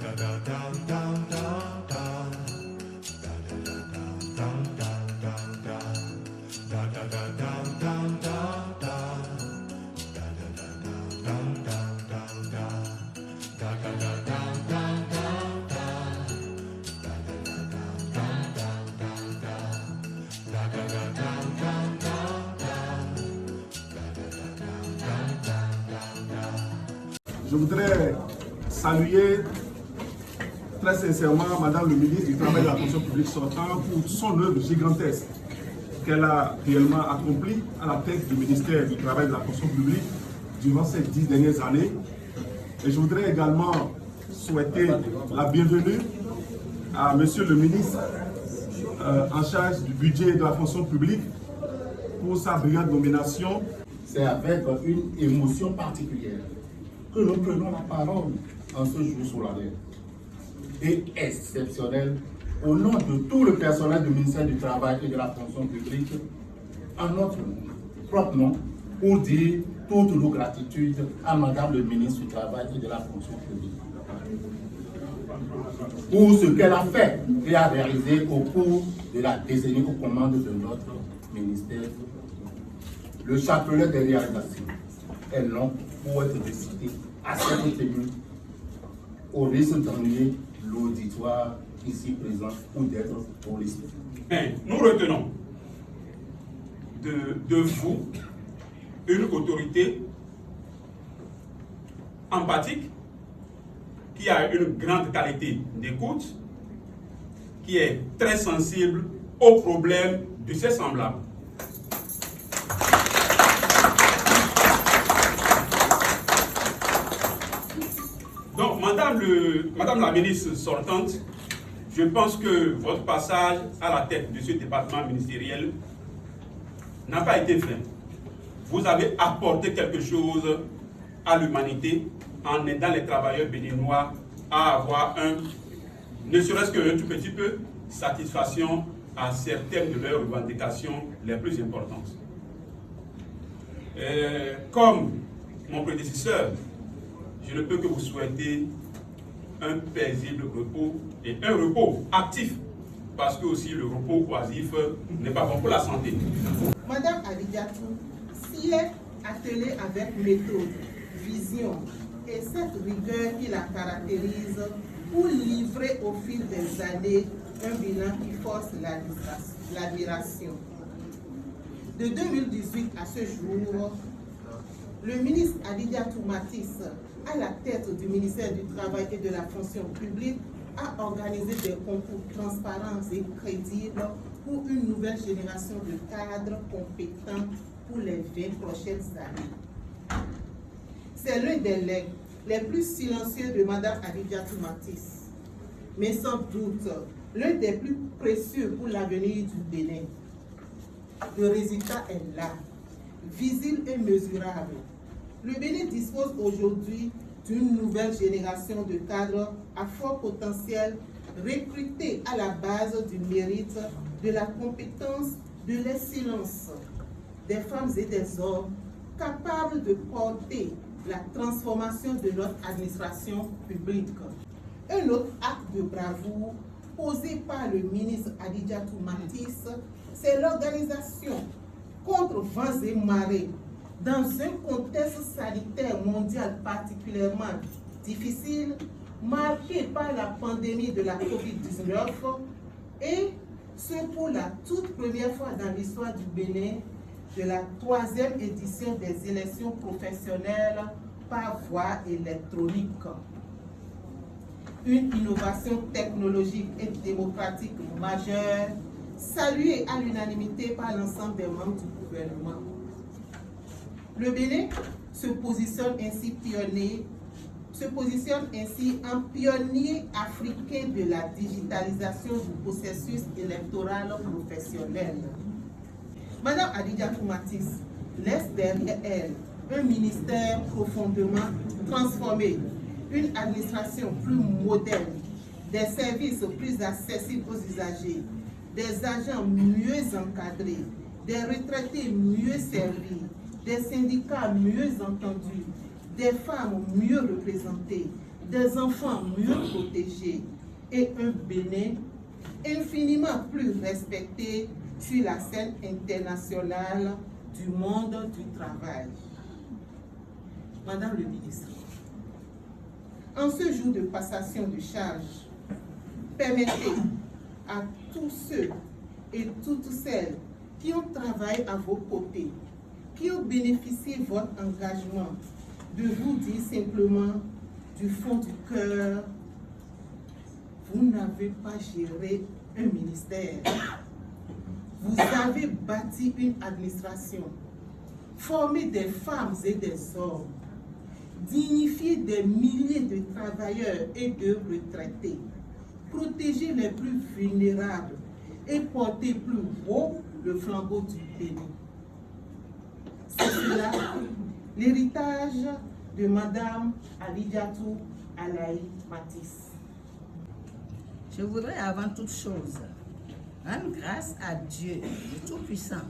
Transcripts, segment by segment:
Je voudrais saluer très sincèrement Madame le ministre du Travail et de la Fonction publique sortant pour son œuvre gigantesque qu'elle a réellement accomplie à la tête du ministère du Travail et de la Fonction publique durant ces 10 dernières années. Et je voudrais également souhaiter la bienvenue à Monsieur le ministre en charge du budget et de la fonction publique pour sa brillante nomination. C'est avec une émotion particulière que nous prenons la parole en ce jour solennel et exceptionnel au nom de tout le personnel du ministère du Travail et de la fonction publique, en notre propre nom, pour dire toutes nos gratitudes à Madame le ministre du Travail et de la fonction publique pour ce qu'elle a fait et a réalisé au cours de la décennie aux commandes de notre ministère. Le chapelet des réalisations est long pour être décidé à cette tenue, au risque d'ennuyer l'auditoire ici présent ou d'être policier. Nous retenons de vous une autorité empathique, qui a une grande qualité d'écoute, qui est très sensible aux problèmes de ses semblables. Donc, Madame la ministre sortante, je pense que votre passage à la tête de ce département ministériel n'a pas été fait. Vous avez apporté quelque chose à l'humanité en aidant les travailleurs béninois à avoir ne serait-ce qu'un tout petit peu, satisfaction à certaines de leurs revendications les plus importantes. Comme mon prédécesseur, je ne peux que vous souhaiter un paisible repos et un repos actif, parce que aussi le repos oisif n'est pas bon pour la santé. Madame Adidiatou s'y est attelée avec méthode, vision et cette rigueur qui la caractérise pour livrer au fil des années un bilan qui force l'admiration. De 2018 à ce jour, le ministre Adidiatou Matisse, à la tête du ministère du Travail et de la Fonction publique, a organisé des concours transparents et crédibles pour une nouvelle génération de cadres compétents pour les 20 prochaines années. C'est l'un des legs les plus silencieux de Mme Adidiatou Matisse, mais sans doute l'un des plus précieux pour l'avenir du Bénin. Le résultat est là, visible et mesurable. Le Bénin dispose aujourd'hui d'une nouvelle génération de cadres à fort potentiel recrutés à la base du mérite, de la compétence, de l'excellence, des femmes et des hommes capables de porter la transformation de notre administration publique. Un autre acte de bravoure posé par le ministre Adidiatou Matisse, c'est l'organisation contre vents et marées dans un contexte sanitaire mondial particulièrement difficile, marqué par la pandémie de la COVID-19 et ce pour la toute première fois dans l'histoire du Bénin, de la 3e édition des élections professionnelles par voie électronique. Une innovation technologique et démocratique majeure, saluée à l'unanimité par l'ensemble des membres du gouvernement. Le Bénin se positionne ainsi en pionnier africain de la digitalisation du processus électoral professionnel. Madame Adidiatou Matisse laisse derrière elle un ministère profondément transformé, une administration plus moderne, des services plus accessibles aux usagers, des agents mieux encadrés, des retraités mieux servis, des syndicats mieux entendus, des femmes mieux représentées, des enfants mieux protégés et un Bénin infiniment plus respecté sur la scène internationale du monde du travail. Madame le ministre, en ce jour de passation de charge, permettez à tous ceux et toutes celles qui ont travaillé à vos côtés, qui ont bénéficié de votre engagement, de vous dire simplement du fond du cœur, vous n'avez pas géré un ministère. Vous avez bâti une administration, formé des femmes et des hommes, dignifié des milliers de travailleurs et de retraités, protégé les plus vulnérables et porté plus haut le flambeau du pays. C'est cela l'héritage de Madame Alidiatou Alaï Matisse. Je voudrais avant toute chose rendre grâce à Dieu, le Tout-Puissant,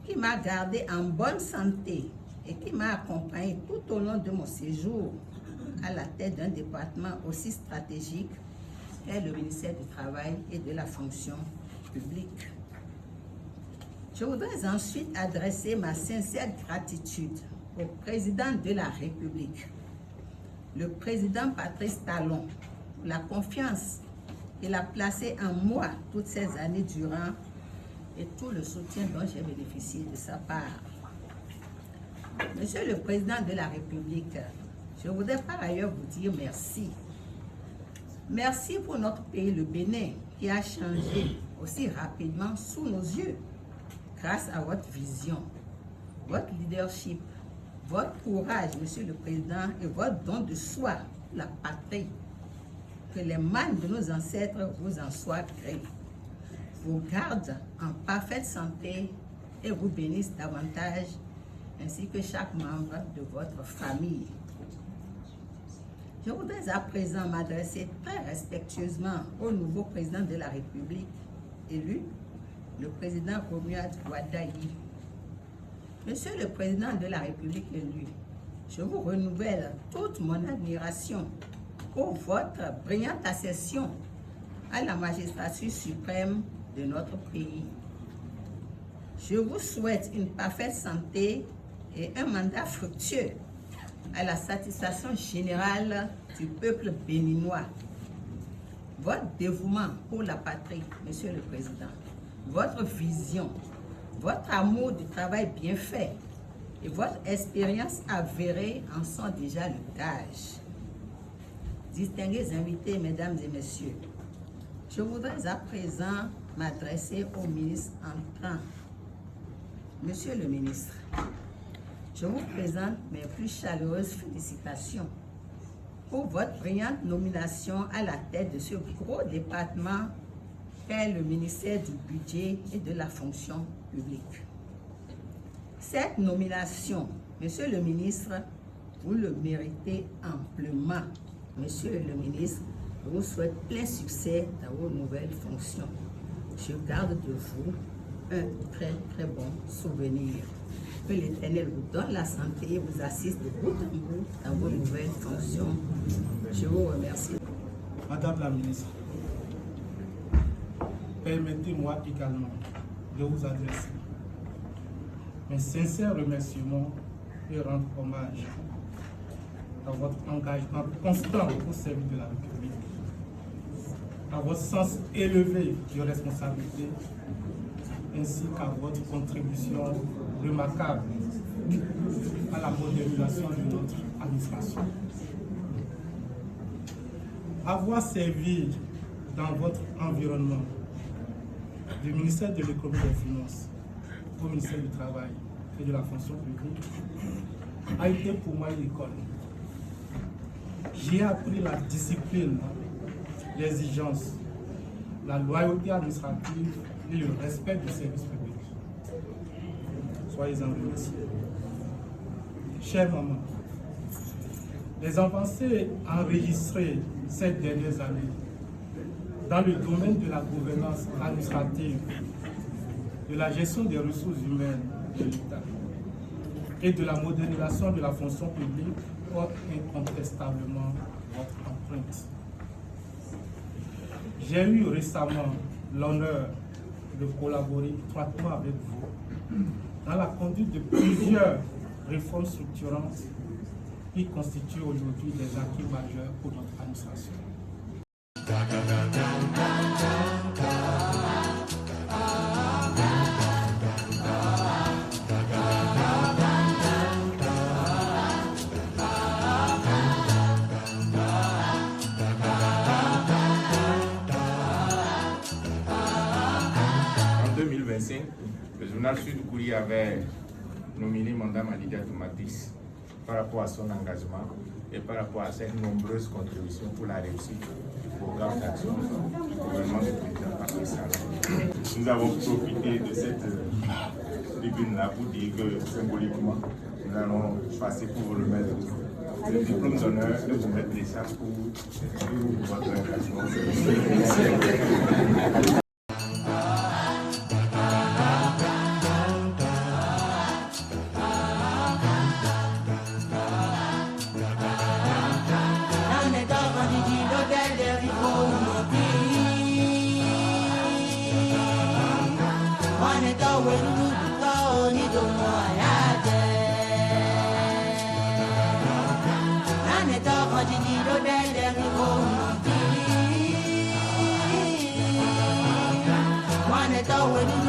qui m'a gardé en bonne santé et qui m'a accompagné tout au long de mon séjour à la tête d'un département aussi stratégique qu'est le ministère du Travail et de la fonction publique. Je voudrais ensuite adresser ma sincère gratitude au président de la République, le président Patrice Talon, pour la confiance qu'il a placée en moi toutes ces années durant et tout le soutien dont j'ai bénéficié de sa part. Monsieur le Président de la République, je voudrais par ailleurs vous dire merci. Merci pour notre pays, le Bénin, qui a changé aussi rapidement sous nos yeux grâce à votre vision, votre leadership, votre courage, Monsieur le Président, et votre don de soi pour la patrie. Que les mannes de nos ancêtres vous en soient gré, vous gardent en parfaite santé et vous bénissent davantage, ainsi que chaque membre de votre famille. Je voudrais à présent m'adresser très respectueusement au nouveau président de la République élu, le président Romuald Wadayi. Monsieur le président de la République élu, je vous renouvelle toute mon admiration pour votre brillante accession à la magistrature suprême de notre pays. Je vous souhaite une parfaite santé et un mandat fructueux à la satisfaction générale du peuple béninois. Votre dévouement pour la patrie, Monsieur le Président, votre vision, votre amour du travail bien fait et votre expérience avérée en sont déjà le gage. Distingués invités, mesdames et messieurs, je voudrais à présent m'adresser au ministre entrant. Monsieur le ministre, je vous présente mes plus chaleureuses félicitations pour votre brillante nomination à la tête de ce gros département qu'est le ministère du Budget et de la fonction publique. Cette nomination, Monsieur le ministre, vous le méritez amplement. Monsieur le ministre, je vous souhaite plein succès dans vos nouvelles fonctions. Je garde de vous un très très bon souvenir. Que l'Éternel vous donne la santé et vous assiste de bout en bout dans vos nouvelles fonctions. Je vous remercie. Madame la ministre, permettez-moi également de vous adresser mes sincères remerciements et rendre hommage à votre engagement constant au service de la République, à votre sens élevé de responsabilité, ainsi qu'à votre contribution remarquable à la modernisation de notre administration. Avoir servi dans votre environnement du ministère de l'Économie et des Finances au ministère du Travail et de la fonction publique a été pour moi une école. J'ai appris la discipline, l'exigence, la loyauté administrative et le respect du service public. Soyez-en remerciés. Chère maman, les avancées enregistrées ces dernières années dans le domaine de la gouvernance administrative, de la gestion des ressources humaines de l'État et de la modernisation de la fonction publique ont incontestablement votre empreinte. J'ai eu récemment l'honneur de collaborer étroitement avec vous dans la conduite de plusieurs réformes structurantes qui constituent aujourd'hui des acquis majeurs pour notre administration. En 2025, le journal Sud Courrier avait nominé Mme Alidia Tomatis par rapport à son engagement et par rapport à ses nombreuses contributions pour la réussite du programme d'action du gouvernement du président Patrice Talon. Nous avons profité de cette tribune-là pour dire que symboliquement, nous allons passer pour vous remettre le diplôme d'honneur et vous mettre les charges pour votre engagement. When